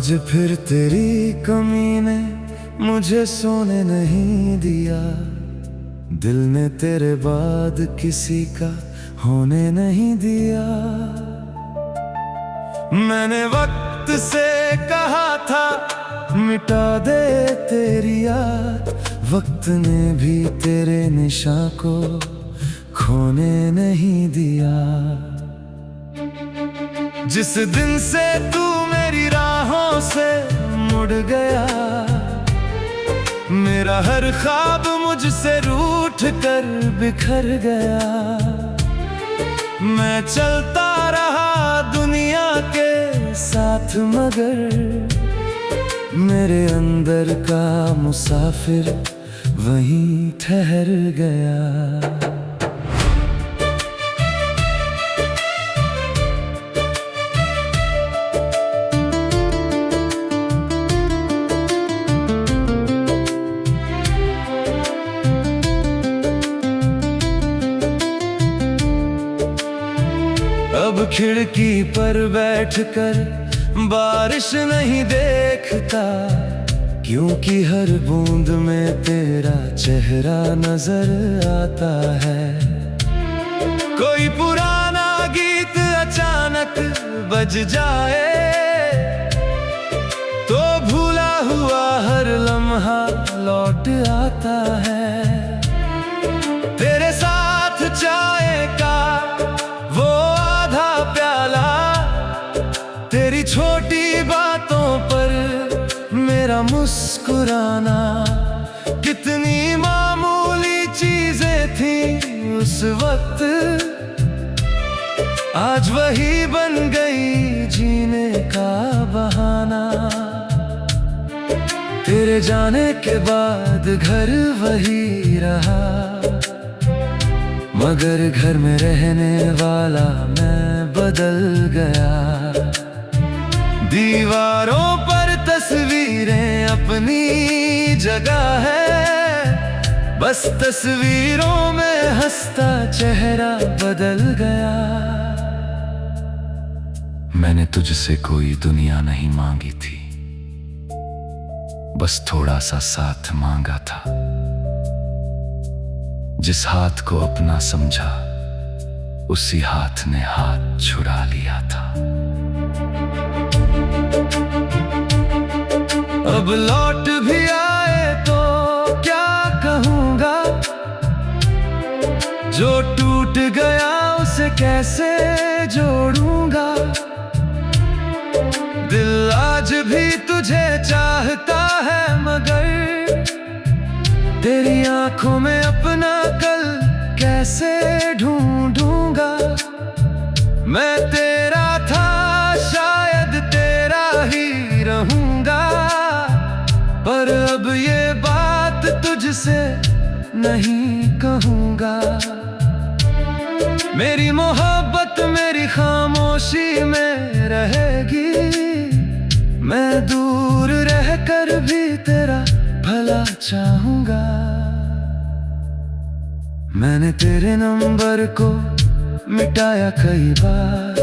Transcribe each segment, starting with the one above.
आज फिर तेरी कमी ने मुझे सोने नहीं दिया। दिल ने तेरे बाद किसी का होने नहीं दिया। मैंने वक्त से कहा था मिटा दे तेरी याद, वक्त ने भी तेरे निशान को खोने नहीं दिया। जिस दिन से तू मेरी राहों से मुड़ गया, मेरा हर ख्वाब मुझसे रूठ कर बिखर गया। मैं चलता रहा दुनिया के साथ मगर मेरे अंदर का मुसाफिर वहीं ठहर गया। अब खिड़की पर बैठकर बारिश नहीं देखता, क्योंकि हर बूंद में तेरा चेहरा नजर आता है। कोई पुराना गीत अचानक बज जाए तो भूला हुआ हर लम्हा लौट आता है। तेरे साथ चाय का वो आधा प्याला, तेरी छोटी बातों पर मेरा मुस्कुराना, कितनी मामूली चीजें थी उस वक्त, आज वही बन गई जीने का बहाना। तेरे जाने के बाद घर वही रहा, मगर घर में रहने वाला मैं बदल गया। दीवारों पर तस्वीरें अपनी जगह है, बस तस्वीरों में हंसता चेहरा बदल गया। मैंने तुझसे कोई दुनिया नहीं मांगी थी, बस थोड़ा सा साथ मांगा था। जिस हाथ को अपना समझा उसी हाथ ने हाथ छुड़ा लिया था। अब लौट भी आए तो क्या कहूँगा, जो टूट गया उसे कैसे जोड़ूंगा। दिल आज भी तुझे चाहता है, मगर तेरी आंखों में अपना कल कैसे ढूंढूंगा। मैं तेरा था शायद तेरा ही रहूंगा, पर अब ये बात तुझसे नहीं कहूंगा। मेरी मोहब्बत मेरी खामोशी में रहेगी, मैं दूर रहकर भी तेरा भला चाहूंगा। मैंने तेरे नंबर को मिटाया कई बार,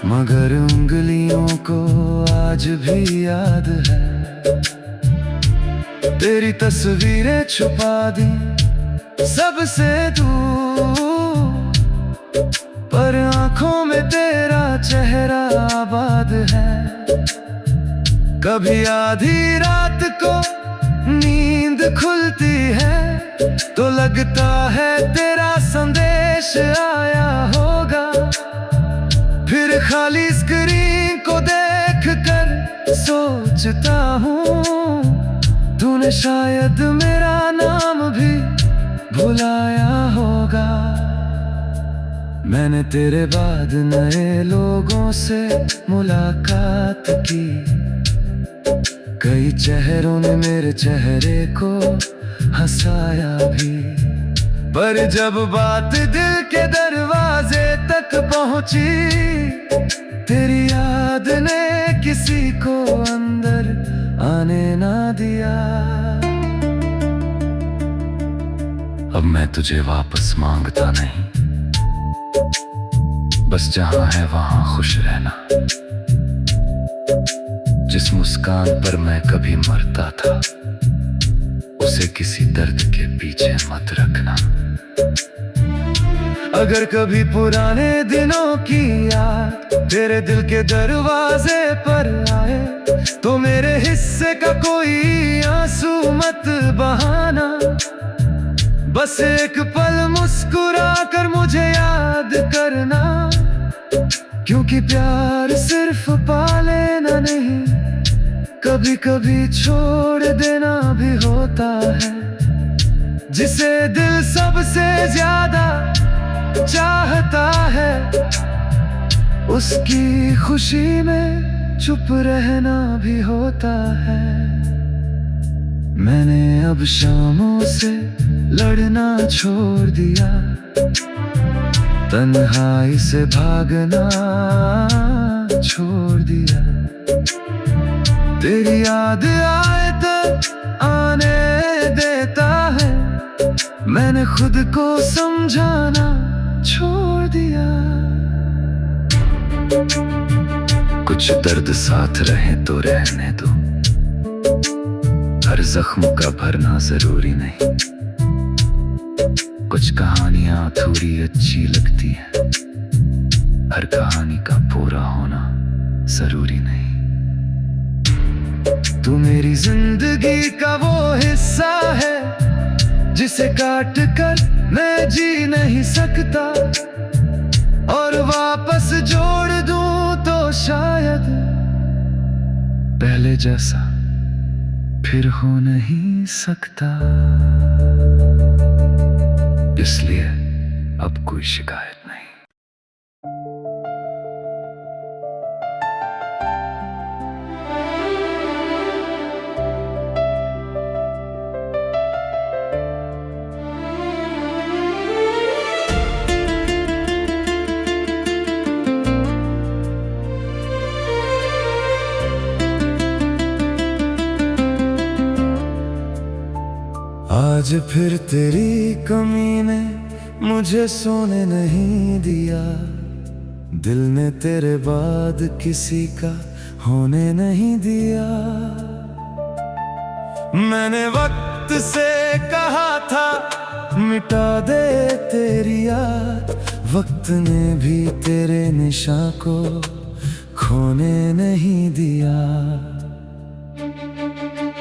मगर उंगलियों को आज भी याद है। तेरी तस्वीरें छुपा दी सबसे दूर, पर आंखों में तेरा चेहरा आबाद है। कभी आधी रात को नींद खुलती है तो लगता है तेरा संदेश आया होगा। फिर खाली स्क्रीन को देखकर सोचता हूँ, तूने शायद मेरा नाम भी भुलाया होगा। मैंने तेरे बाद नए लोगों से मुलाकात की, कई चेहरों ने मेरे चेहरे को हंसाया भी, पर जब बात दिल के दरवाजे तक पहुंची, तेरी याद ने किसी को अंदर आने ना दिया। अब मैं तुझे वापस मांगता नहीं, बस जहां है वहां खुश रहना। जिस मुस्कान पर मैं कभी मरता था, उसे किसी दर्द के पीछे मत रखना। अगर कभी पुराने दिनों की याद तेरे दिल के दरवाजे पर आए, तो मेरे हिस्से का कोई आंसू मत बहाना। बस एक पल मुस्कुरा कर मुझे याद करना, क्योंकि प्यार सिर्फ पा लेना नहीं, कभी कभी छोड़ देना भी होता है। जिसे दिल सबसे ज्यादा चाहता है, उसकी खुशी में चुप रहना भी होता है। मैंने अब शामों से लड़ना छोड़ दिया, तन्हाई से भागना छोड़ दिया। तेरी याद आए तो आने देता है, मैंने खुद को समझाना छोड़ दिया। कुछ दर्द साथ रहे तो रहने दो, हर जख्म का भरना जरूरी नहीं। कुछ कहानियां थोड़ी अच्छी लगती है, हर कहानी का पूरा होना जरूरी नहीं। तू मेरी जिंदगी का वो हिस्सा है, जिसे काट कर मैं जी नहीं सकता, और वापस जोड़ दूं तो शायद पहले जैसा फिर हो नहीं सकता। इसलिए अब कोई शिकायत नहीं। आज फिर तेरी कमी ने मुझे सोने नहीं दिया, दिल ने तेरे बाद किसी का होने नहीं दिया। मैंने वक्त से कहा था मिटा दे तेरी याद, वक्त ने भी तेरे निशान को खोने नहीं दिया।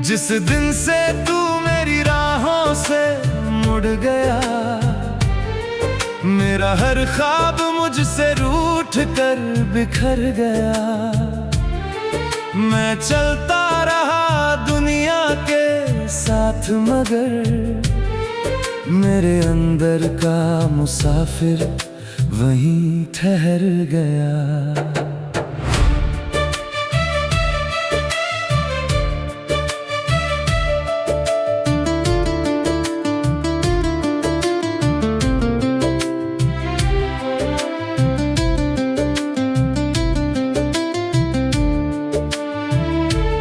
जिस दिन से तू मेरी राहों से मुड़ गया, मेरा हर ख्वाब मुझसे रूठ कर बिखर गया। मैं चलता रहा दुनिया के साथ, मगर मेरे अंदर का मुसाफिर वहीं ठहर गया।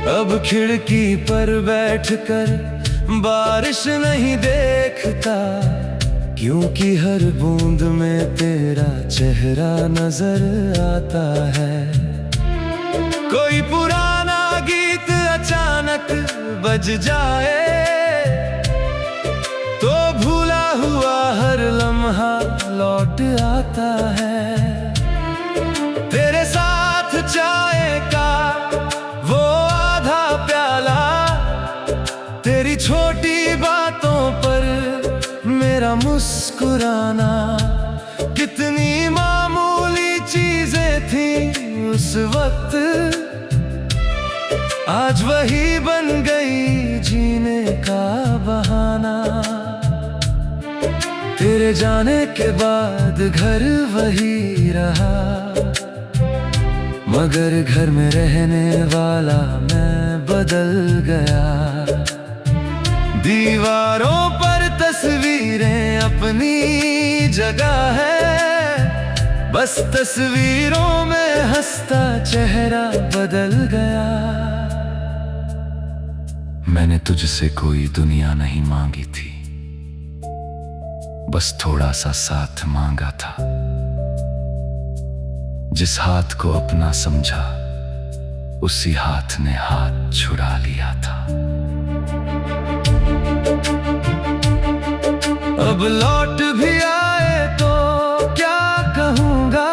अब खिड़की पर बैठकर बारिश नहीं देखता, क्योंकि हर बूंद में तेरा चेहरा नजर आता है। कोई पुराना गीत अचानक बज जाए, तो भूला हुआ हर लम्हा लौट आता है। तेरे साथ चाय का वो आधा प्याला, तेरी छोटी बातों पर मेरा मुस्कुराना, कितनी मामूली चीजें थी उस वक्त, आज वही बन गई जीने का बहाना। तेरे जाने के बाद घर वही रहा, मगर घर में रहने वाला मैं बदल गया। दीवारों पर तस्वीरें अपनी जगह है, बस तस्वीरों में हंसता चेहरा बदल गया। मैंने तुझसे कोई दुनिया नहीं मांगी थी, बस थोड़ा सा साथ मांगा था। जिस हाथ को अपना समझा, उसी हाथ ने हाथ छुड़ा लिया था। अब लौट भी आए तो क्या कहूँगा,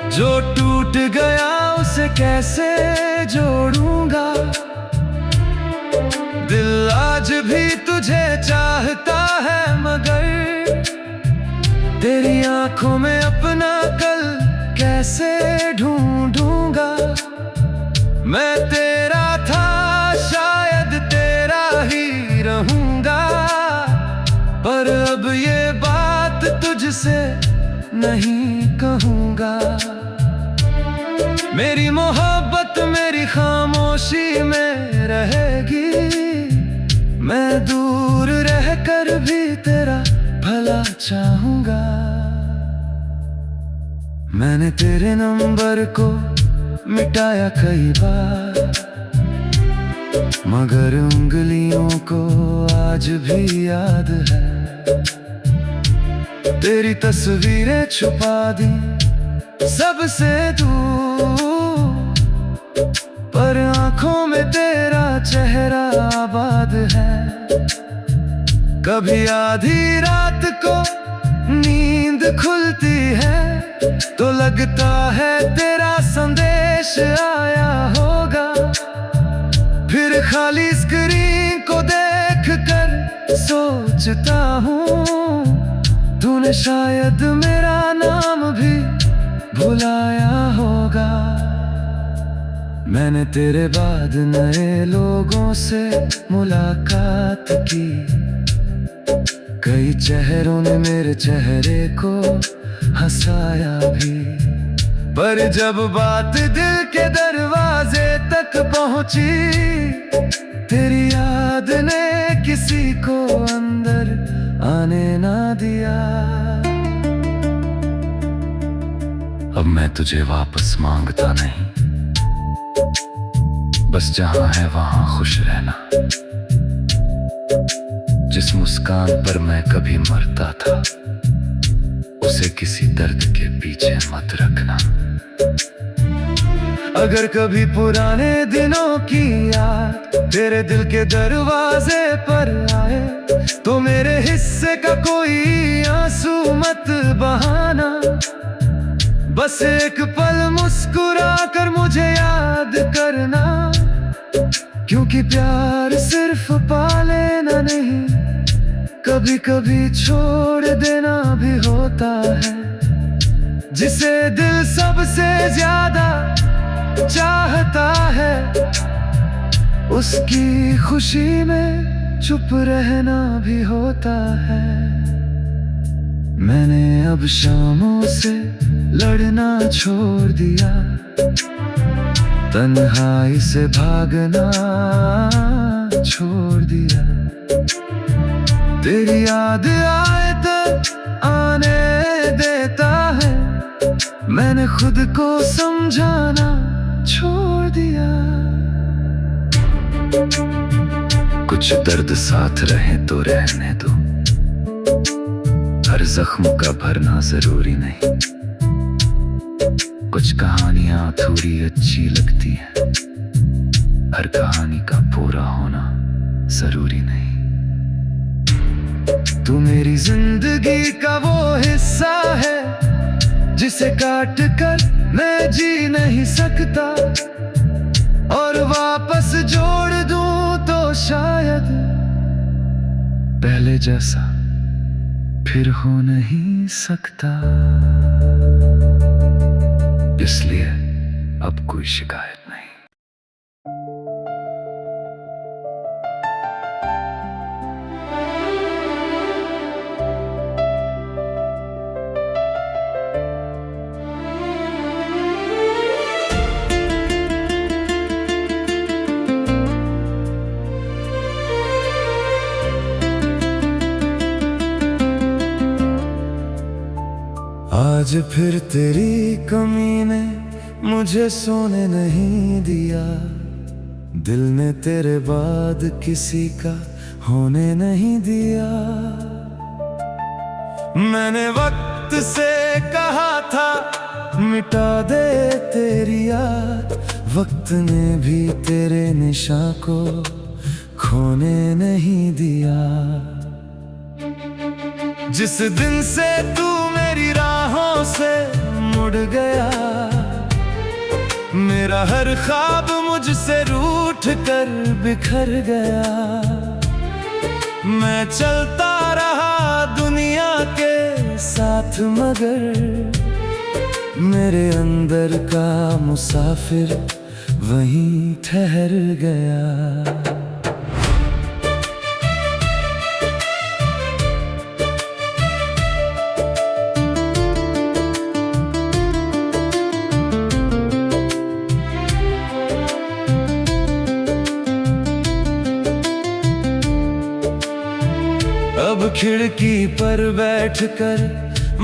जो टूट गया उसे कैसे जोड़ूंगा। दिल आज भी तुझे चाहता है, मगर तेरी आंखों में अपना कल कैसे ढूंढूंगा। मैं तेरा था, शायद तेरा ही रहूंगा, पर अब ये बात तुझसे नहीं कहूंगा। मेरी मोहब्बत मेरी खामोशी में रहेगी, मैं दूर रहकर भी तेरा भला चाहूंगा। मैंने तेरे नंबर को मिटाया कई बार, मगर उंगलियों को आज भी याद है। तेरी तस्वीरें छुपा दी सबसे दूर, पर आंखों में तेरा चेहरा आबाद है। कभी आधी रात को नींद खुलती है तो लगता है तेरा संदेश आया होगा। फिर खाली स्क्रीन को देखकर सोचता हूँ, तूने शायद मेरा नाम भी भुलाया होगा। मैंने तेरे बाद नए लोगों से मुलाकात की, कई चेहरों ने मेरे चेहरे को हंसाया भी, पर जब बात दिल के दरवाजे तक पहुंची, तेरी याद ने किसी को अंदर आने ना दिया। अब मैं तुझे वापस मांगता नहीं, बस जहां है वहां खुश रहना। जिस मुस्कान पर मैं कभी मरता था, उसे किसी दर्द के पीछे मत रखना। अगर कभी पुराने दिनों की याद तेरे दिल के दरवाजे पर आए, तो मेरे हिस्से का कोई आंसू मत बहाना। बस एक पल मुस्कुरा कर मुझे याद करना, क्योंकि प्यार सिर्फ पा लेना नहीं, कभी कभी छोड़ देना भी होता है। जिसे दिल सबसे ज्यादा चाहता है, उसकी खुशी में चुप रहना भी होता है। मैंने अब शामों से लड़ना छोड़ दिया, तन्हाई से भागना छोड़ दिया। तेरी याद आए तो आने देता है, मैंने खुद को समझाना छोड़ दिया। कुछ दर्द साथ रहे तो रहने दो, हर जख्म का भरना जरूरी नहीं। कुछ कहानियां अधूरी अच्छी लगती है, हर कहानी का पूरा होना जरूरी नहीं। तू मेरी जिंदगी का वो हिस्सा है, जिसे काट कर मैं जी नहीं सकता, और वापस जोड़ दूं तो शायद पहले जैसा फिर हो नहीं सकता। इसलिए अब कोई शिकायत नहीं। आज फिर तेरी कमी ने मुझे सोने नहीं दिया, दिल ने तेरे बाद किसी का होने नहीं दिया। मैंने वक्त से कहा था मिटा दे तेरी याद, वक्त ने भी तेरे निशान को खोने नहीं दिया। जिस दिन से तू मेरी राहों से मुड़ गया, मेरा हर ख्वाब मुझसे रूठ कर बिखर गया। मैं चलता रहा दुनिया के साथ, मगर मेरे अंदर का मुसाफिर वहीं ठहर गया। अब खिड़की पर बैठकर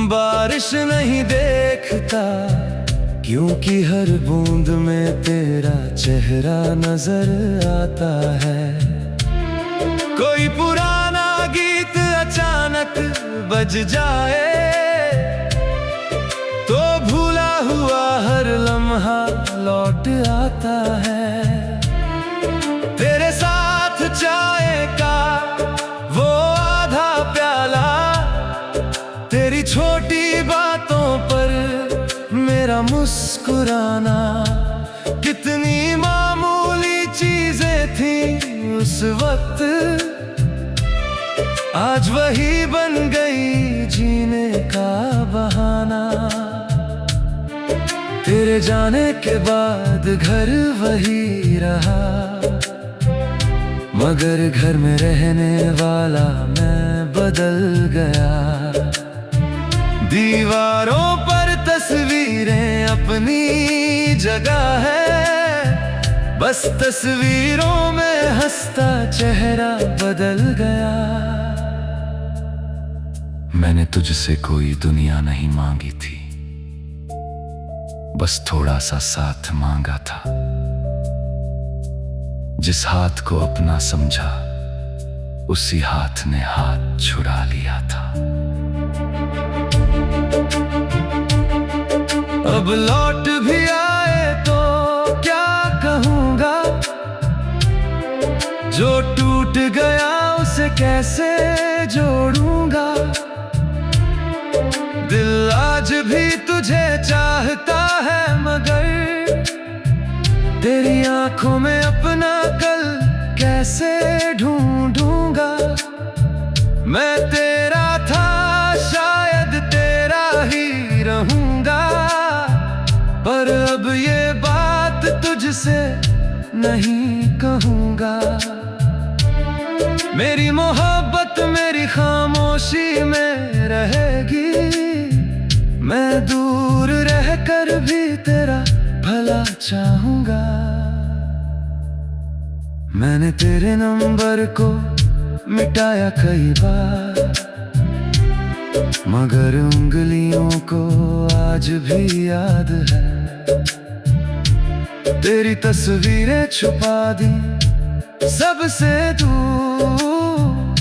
बारिश नहीं देखता, क्योंकि हर बूंद में तेरा चेहरा नजर आता है। कोई पुराना गीत अचानक बज जाए तो भूला हुआ हर लम्हा लौट आता है। तेरे साथ चाय का वो आधा प्याला, तेरी छोटी बातों पर मेरा मुस्कुराना, कितनी मामूली चीजें थी उस वक्त, आज वही बन गई जीने का बहाना। तेरे जाने के बाद घर वही रहा, मगर घर में रहने वाला मैं बदल गया। दीवारों पर तस्वीरें अपनी जगह है, बस तस्वीरों में हंसता चेहरा बदल गया। मैंने तुझसे कोई दुनिया नहीं मांगी थी, बस थोड़ा सा साथ मांगा था। जिस हाथ को अपना समझा, उसी हाथ ने हाथ छुड़ा लिया था। अब लौट भी आए तो क्या कहूँगा, जो टूट गया उसे कैसे जोड़ूंगा। दिल आज भी तुझे चाहता है, मगर तेरी आंखों में अपना कल कैसे ढूंढूंगा। मैं तेरा था, शायद तेरा ही रहूंगा, पर अब ये बात तुझसे नहीं कहूंगा। मेरी मोहब्बत मेरी खामोशी में रहेगी, मैं दूर रहकर भी तेरा भला चाहूंगा। मैंने तेरे नंबर को मिटाया कई बार, मगर उंगलियों को आज भी याद है। तेरी तस्वीरें छुपा दी सबसे दूर,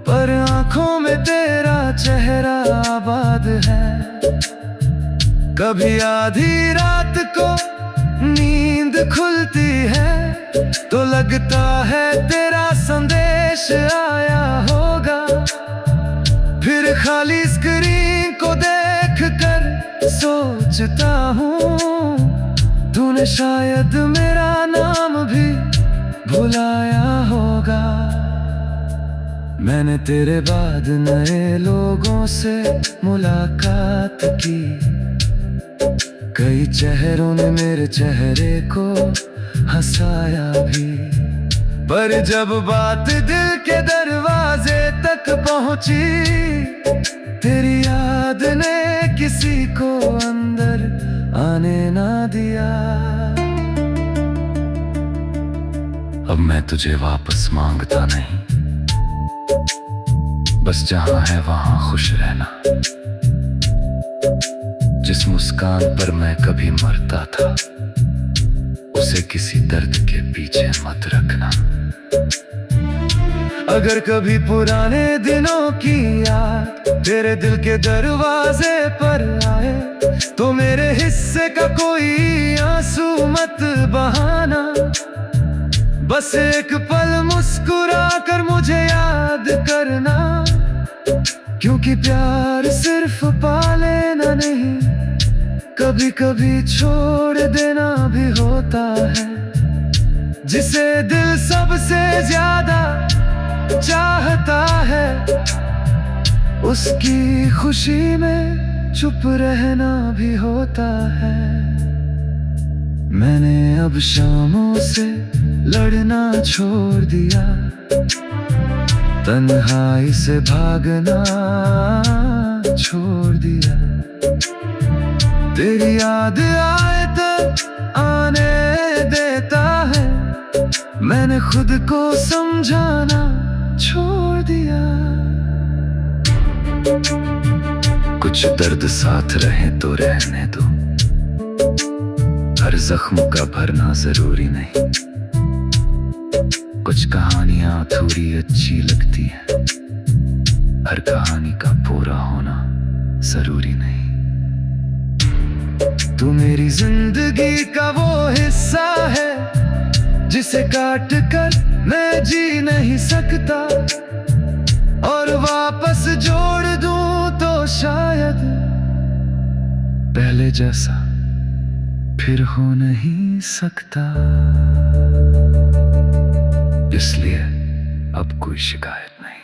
पर आंखों में तेरा चेहरा आबाद है। कभी आधी रात को नींद खुलती है तो लगता है तेरा संदेश आया होगा। फिर खाली स्क्रीन को देखकर सोचता हूँ, तूने शायद मेरा नाम भी भुलाया होगा। मैंने तेरे बाद नए लोगों से मुलाकात की, कई चेहरों ने मेरे चेहरे को हंसाया भी, पर जब बात दिल के दरवाजे तक पहुंची, तेरी याद ने किसी को अंदर आने ना दिया। अब मैं तुझे वापस मांगता नहीं, बस जहां है वहां खुश रहना। जिस मुस्कान पर मैं कभी मरता था, उसे किसी दर्द के पीछे मत रखना। अगर कभी पुराने दिनों की याद तेरे दिल के दरवाजे पर आए, तो मेरे हिस्से का कोई आंसू मत बहाना। बस एक पल मुस्कुरा कर मुझे याद करना, क्योंकि प्यार सिर्फ पा लेना नहीं, कभी कभी छोड़ देना भी होता है। जिसे दिल सबसे ज्यादा चाहता है, उसकी खुशी में चुप रहना भी होता है। मैंने अब शामों से लड़ना छोड़ दिया, तन्हाई से भागना छोड़ दिया। तेरी याद आए तो आने देता है, मैंने खुद को समझाना छोड़ दिया। कुछ दर्द साथ रहे तो रहने दो, हर जख्म का भरना जरूरी नहीं। कुछ कहानियां थोड़ी अच्छी लगती है, हर कहानी का पूरा होना जरूरी नहीं। तू मेरी जिंदगी का वो हिस्सा है, जिसे काट कर मैं जी नहीं सकता, और वापस जोड़ दूं तो शायद पहले जैसा फिर हो नहीं सकता। इसलिए अब कोई शिकायत नहीं।